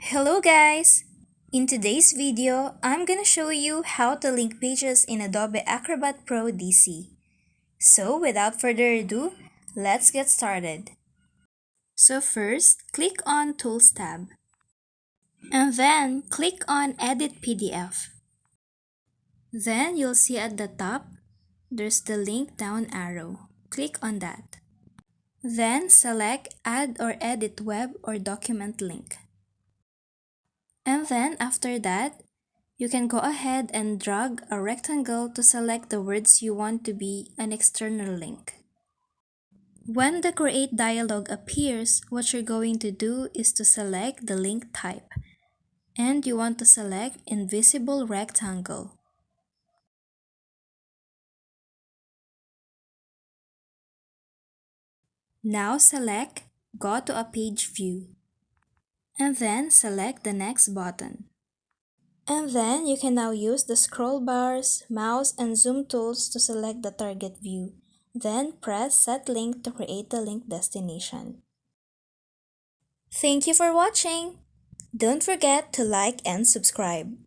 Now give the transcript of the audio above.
Hello guys! In today's video, I'm gonna show you how to link pages in Adobe Acrobat Pro DC. So without further ado, let's get started. So first, click on Tools tab. And then click on Edit PDF. Then you'll see at the top, there's the link down arrow. Click on that. Then select Add or Edit Web or Document Link. And then after that, you can go ahead and drag a rectangle to select the words you want to be an external link. When the Create dialog appears, what you're going to do is to select the link type. And you want to select Invisible Rectangle. Now select Go to a page view. And then select the next button. And then you can now use the scroll bars, mouse, and zoom tools to select the target view. Then press Set Link to create the link destination. Thank you for watching! Don't forget to like and subscribe.